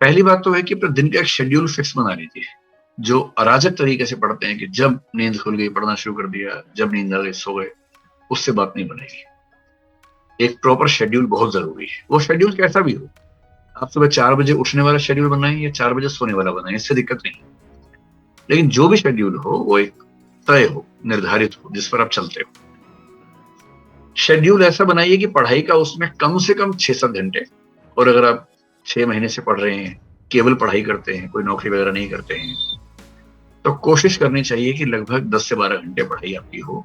पहली बात तो है कि अपने दिन का एक शेड्यूल फिक्स बना लीजिए। जो अराजक तरीके से पढ़ते हैं कि जब नींद खुल गई पढ़ना शुरू कर दिया, जब नींद आ गई सो गए, उससे बात नहीं बनेगी। एक प्रॉपर शेड्यूल बहुत जरूरी है, वो शेड्यूल कैसा भी हो। आप सुबह 4 बजे उठने वाला शेड्यूल बनाएं या 4 बजे सोने वाला बनाएं, इससे दिक्कत नहीं। लेकिन जो भी शेड्यूल हो वो एक तय हो, निर्धारित हो, जिस पर आप चलते हो। शेड्यूल ऐसा बनाइए कि पढ़ाई का उसमें कम से कम 6-7 घंटे, और अगर आप 6 महीने से पढ़ रहे हैं, केवल पढ़ाई करते हैं, कोई नौकरी वगैरह नहीं करते हैं, तो कोशिश करनी चाहिए कि लगभग 10 से 12 घंटे पढ़ाई आपकी हो।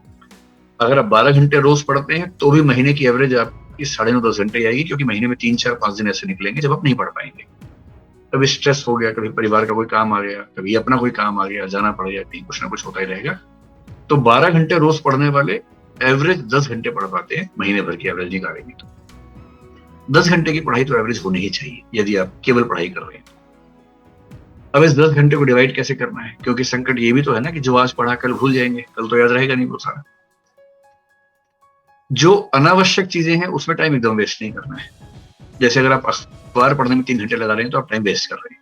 अगर आप 12 घंटे रोज पढ़ते हैं तो भी महीने की एवरेज आपकी 9.5-10 घंटे आएगी, क्योंकि महीने में 3-4-5 दिन ऐसे निकलेंगे जब आप नहीं पढ़ पाएंगे। कभी स्ट्रेस हो गया, कभी परिवार का कोई काम आ गया, कभी अपना कोई काम आ गया, जाना पड़ गया, कहीं कुछ ना कुछ होता ही रहेगा। तो 12 घंटे रोज पढ़ने वाले एवरेज 10 घंटे पढ़ पाते हैं, महीने भर की एवरेज निकालेंगे तो 10 घंटे की पढ़ाई तो एवरेज होनी ही चाहिए यदि आप केवल पढ़ाई कर रहे हैं। अब इस 10 घंटे को डिवाइड कैसे करना है, क्योंकि संकट ये भी तो है ना कि जो आज पढ़ा कल भूल जाएंगे, कल तो याद रहेगा नहीं वो सारा। जो अनावश्यक चीजें हैं उसमें टाइम एकदम वेस्ट नहीं करना है। जैसे अगर आप अखबार पढ़ने में 3 घंटे लगा रहे हैं तो आप टाइम वेस्ट कर रहे हैं।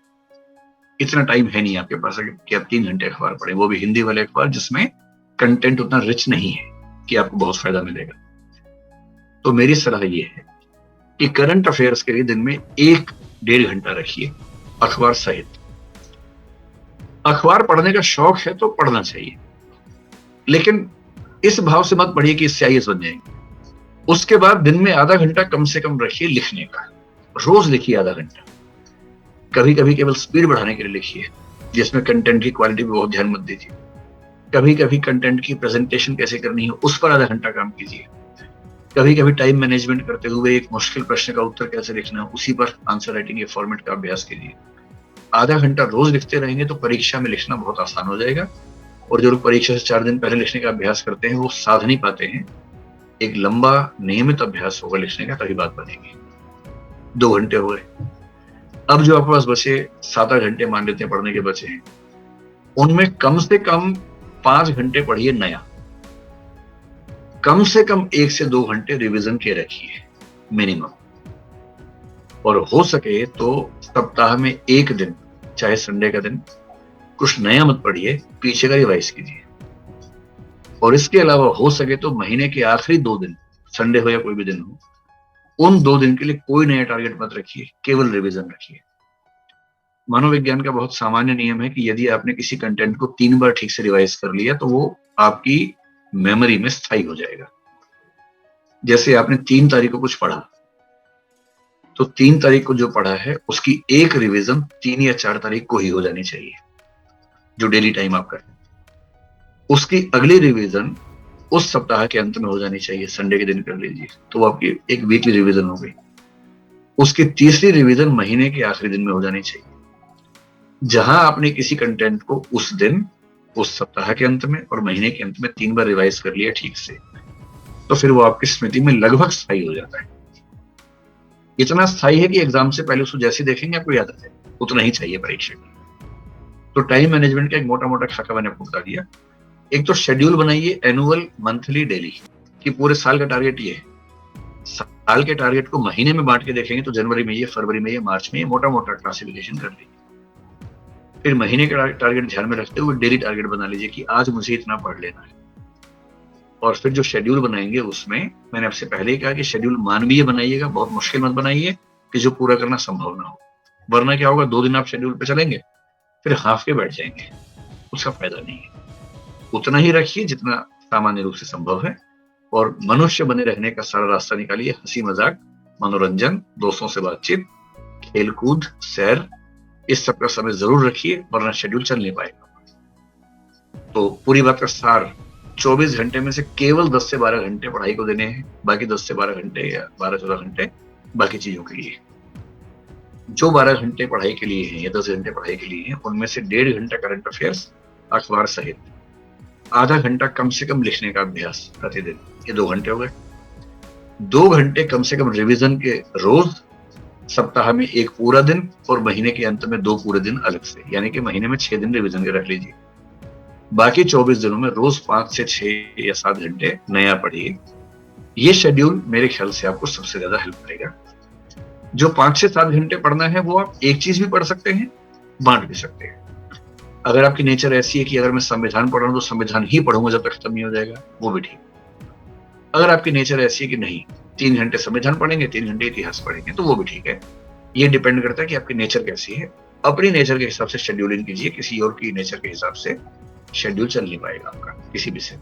इतना टाइम है नहीं आपके पास कि आप 3 घंटे अखबार पढ़ें, वो भी हिंदी वाले अखबार जिसमें कंटेंट उतना रिच नहीं है कि आपको बहुत फायदा मिलेगा। तो मेरी सलाह ये है कि करंट अफेयर्स के लिए दिन में 1-1.5 घंटा रखिए, अखबार सहित। अखबार पढ़ने का शौक है तो पढ़ना चाहिए, लेकिन इस भाव से मत पढ़िए कि इससे आईएएस बन जाएंगे। उसके बाद दिन में आधा घंटा कम से कम रखिए लिखने का। रोज लिखिए आधा घंटा। कभी कभी केवल स्पीड बढ़ाने के लिए लिखिए, जिसमें कंटेंट की क्वालिटी पे बहुत ध्यान मत दीजिए। कभी कभी कंटेंट की प्रेजेंटेशन कैसे करनी है उस पर आधा घंटा काम कीजिए। कभी कभी टाइम मैनेजमेंट करते हुए एक मुश्किल प्रश्न का उत्तर कैसे लिखना है उसी पर आंसर राइटिंग के फॉर्मेट का अभ्यास कीजिए। आधा घंटा रोज लिखते रहेंगे तो परीक्षा में लिखना बहुत आसान हो जाएगा। और जो लोग परीक्षा से 4 दिन पहले लिखने का अभ्यास करते हैं वो साध नहीं पाते हैं। एक लंबा नियमित अभ्यास होगा लिखने का, तभी बात बनेगी। 2 घंटे हो गए। अब जो आपके पास बचे 7-8 घंटे मान लेते हैं पढ़ने के बचे हैं, उनमें कम से कम 5 घंटे पढ़िए नया। कम से कम 1 से 2 घंटे रिवीजन के रखिए मिनिमम। और हो सके तो सप्ताह में 1 दिन, चाहे संडे का दिन, कुछ नया मत पढ़िए, पीछे का रिवाइज कीजिए। और इसके अलावा हो सके तो महीने के आखिरी 2 दिन, संडे हो या कोई भी दिन हो, उन 2 दिन के लिए कोई नया टारगेट मत रखिए, केवल रिवीजन रखिए। मनोविज्ञान का बहुत सामान्य नियम है कि यदि आपने किसी कंटेंट को 3 बार ठीक से रिवाइज कर लिया तो वो आपकी मेमोरी में स्थायी हो जाएगा। जैसे आपने 3 तारीख को कुछ पढ़ा, तो 3 तारीख को जो पढ़ा है उसकी एक रिवीजन 3 या 4 तारीख को ही हो जानी चाहिए, जो डेली टाइम आप करें। उसकी अगली रिवीजन उस सप्ताह के अंत में हो जानी चाहिए, संडे के दिन कर लीजिए, तो वो आपकी एक वीकली रिवीजन हो गई। उसकी तीसरी रिवीजन महीने के आखिरी दिन में हो जानी चाहिए। जहां आपने किसी कंटेंट को उस दिन, उस सप्ताह के अंत में और महीने के अंत में 3 बार रिवाइज कर लिया ठीक से, तो फिर वो आपकी स्मृति में लगभग स्थायी हो जाता है। इतना स्थायी है कि एग्जाम से पहले उसको जैसे देखेंगे आपको याद आ जाए, उतना ही चाहिए परीक्षा की। तो टाइम मैनेजमेंट का एक मोटा मोटा खाका मैंने आपको बता दिया। एक तो शेड्यूल बनाइए एनुअल, मंथली, डेली, कि पूरे साल का टारगेट ये है। साल के टारगेट को महीने में बांट के देखेंगे तो जनवरी में ये, फरवरी में ये, मार्च में ये, मोटा मोटा क्लासिफिकेशन कर लीजिए। फिर महीने का टारगेट ध्यान में रखते हुए डेली टारगेट बना लीजिए कि आज मुझे इतना पढ़ लेना है। और फिर जो शेड्यूल बनाएंगे उसमें मैंने आपसे पहले ही कहा कि शेड्यूल मानवीय बनाइएगा, बहुत मुश्किल मत बनाइए कि जो पूरा करना संभव ना हो। वरना क्या होगा, 2 दिन आप शेड्यूल पे चलेंगे फिर हाफ के बैठ जाएंगे, उसका फायदा नहीं है। उतना ही रखिए जितना सामान्य रूप से संभव है, और मनुष्य बने रहने का सारा रास्ता निकालिए। हंसी मजाक, मनोरंजन, दोस्तों से बातचीत, खेलकूद, सैर, इस सब का समय जरूर रखिए, वरना शेड्यूल चल नहीं पाएगा। तो पूरी बात का सार, 24 घंटे में से केवल 10 से 12 घंटे पढ़ाई को देने हैं, बाकी 10 से 12 घंटे या 12-14 घंटे बाकी चीजों के लिए। जो 12 घंटे पढ़ाई के लिए हैं या 10 घंटे पढ़ाई के लिए हैं, उनमें से 1.5 घंटा करंट अफेयर्स, अखबार सहित, आधा घंटा कम से कम लिखने का अभ्यास प्रतिदिन, ये 2 घंटे हो गए। 2 घंटे कम से कम रिवीजन के रोज, सप्ताह में 1 पूरा दिन और महीने के अंत में 2 पूरे दिन अलग से, यानी कि महीने में 6 दिन रिवीजन के रख लीजिए। बाकी 24 दिनों में रोज 5 से 6 या 7 घंटे नया पढ़िए। ये शेड्यूल मेरे ख्याल से आपको सबसे ज्यादा हेल्प करेगा। जो 5 से 7 घंटे पढ़ना है वो आप एक चीज भी पढ़ सकते हैं, बांट भी सकते हैं। अगर आपकी नेचर ऐसी है कि अगर मैं संविधान पढ़ रहा हूं तो संविधान ही पढ़ूंगा जब तक खत्म नहीं हो जाएगा, वो भी ठीक। अगर आपकी नेचर ऐसी है कि नहीं, 3 घंटे संविधान पढ़ेंगे, 3 घंटे इतिहास पढ़ेंगे, तो वो भी ठीक है। ये डिपेंड करता है कि आपकी नेचर कैसी है। अपनी नेचर के हिसाब से शेड्यूलिंग कीजिए, किसी और की नेचर के हिसाब से शेड्यूल चल नहीं पाएगा आपका किसी भी से।